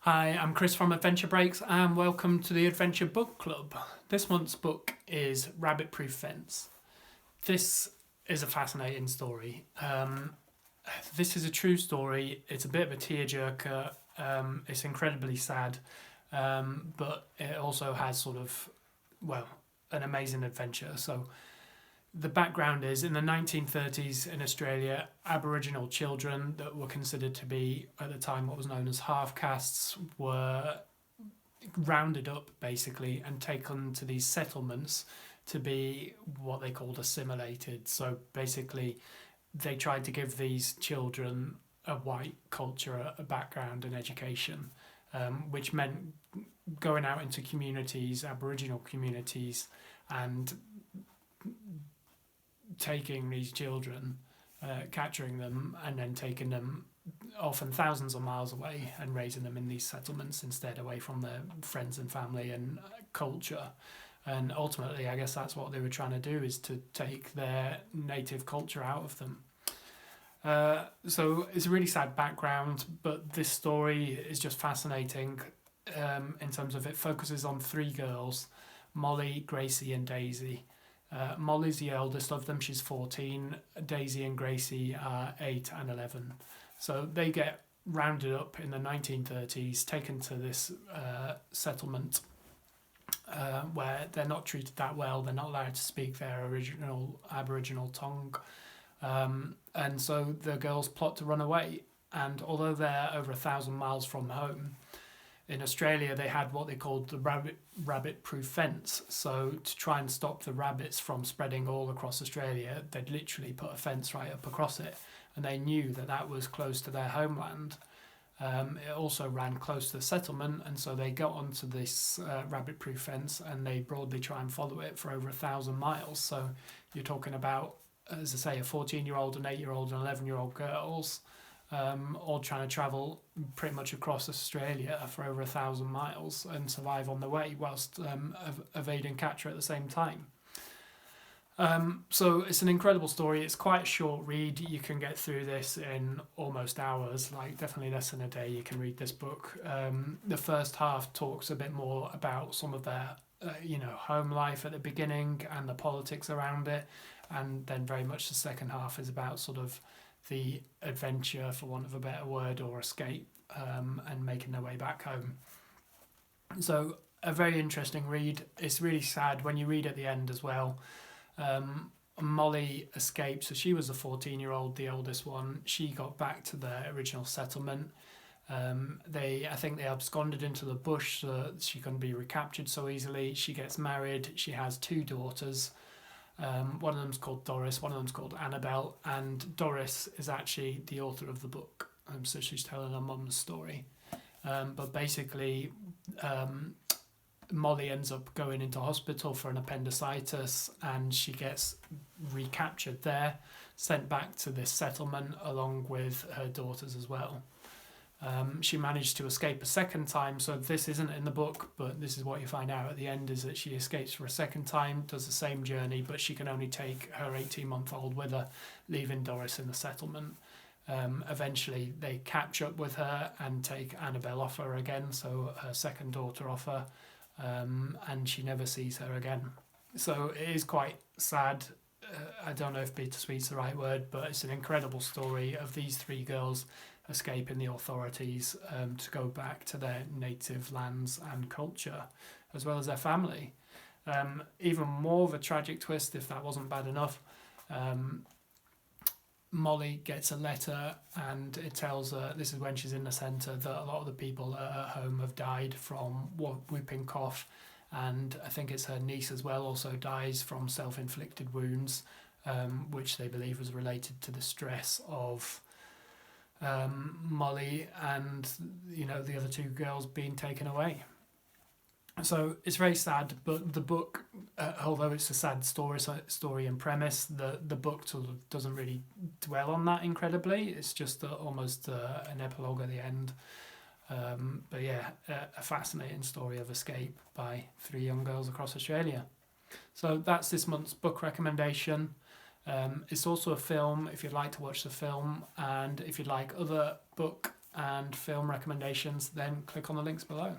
Hi, I'm Chris from Adventure Breaks and welcome to the Adventure Book Club. This month's book is Rabbit Proof Fence. This is a fascinating story. This is a true story. It's a bit of a tearjerker. It's incredibly sad, but it also has an amazing adventure. So the background is in the 1930s in Australia, Aboriginal children that were considered to be, at the time, what was known as half castes were rounded up basically and taken to these settlements to be what they called assimilated. So basically, they tried to give these children a white culture, a background, and education, which meant going out into communities, Aboriginal communities, and taking these children, capturing them, and then taking them often thousands of miles away and raising them in these settlements instead, away from their friends and family and culture. And ultimately, I guess that's what they were trying to do, is to take their native culture out of them. So it's a really sad background, but this story is just fascinating in terms of it focuses on three girls, Molly, Gracie and Daisy. Molly's the eldest of them, she's 14. Daisy and Gracie are 8 and 11. So they get rounded up in the 1930s, taken to this settlement where they're not treated that well, they're not allowed to speak their original Aboriginal tongue. And so the girls plot to run away. And although they're over 1,000 miles from home, in Australia they had what they called the rabbit proof fence. So to try and stop the rabbits from spreading all across Australia, they'd literally put a fence right up across it, and they knew that that was close to their homeland. It also ran close to the settlement, and so they got onto this rabbit proof fence and they broadly try and follow it for over 1,000 miles. So you're talking about, as I say, a 14-year-old, an 8-year-old and 11-year-old girls all trying to travel pretty much across Australia for over 1,000 miles and survive on the way whilst evading capture at the same time. So it's an incredible story. It's quite a short read. You can get through this in almost hours, like definitely less than a day. You can read this book. The first half talks a bit more about some of their home life at the beginning and the politics around it, and then very much the second half is about sort of the adventure, for want of a better word, or escape, and making their way back home. So a very interesting read. It's really sad when you read at the end as well. Molly escaped, so she was a 14-year-old, the oldest one. She got back to their original settlement. I think they absconded into the bush so that she couldn't be recaptured so easily. She gets married. She has 2 daughters. One of them's called Doris, one of them's called Annabelle, and Doris is actually the author of the book. So she's telling her mum's story. But basically, Molly ends up going into hospital for an appendicitis, and she gets recaptured there, sent back to this settlement along with her daughters as well. She managed to escape a second time, so this isn't in the book, but this is what you find out at the end, is that she escapes for a second time, does the same journey, but she can only take her 18-month-old with her, leaving Doris in the settlement. Eventually they catch up with her and take Annabelle off her again, so her second daughter off her, and she never sees her again. So it is quite sad. I don't know if bittersweet's the right word, but it's an incredible story of these 3 girls escaping the authorities to go back to their native lands and culture, as well as their family. Even more of a tragic twist, if that wasn't bad enough, Molly gets a letter and it tells her, this is when she's in the centre, that a lot of the people at her home have died from whooping cough, and I think it's her niece as well also dies from self-inflicted wounds, which they believe was related to the stress of Molly and the other 2 girls being taken away. So it's very sad, but the book, although it's a sad story and premise, the book sort of doesn't really dwell on that incredibly. It's just almost an epilogue at the end. But yeah, a fascinating story of escape by 3 young girls across Australia. So that's this month's book recommendation. It's also a film if you'd like to watch the film, and if you'd like other book and film recommendations, then click on the links below.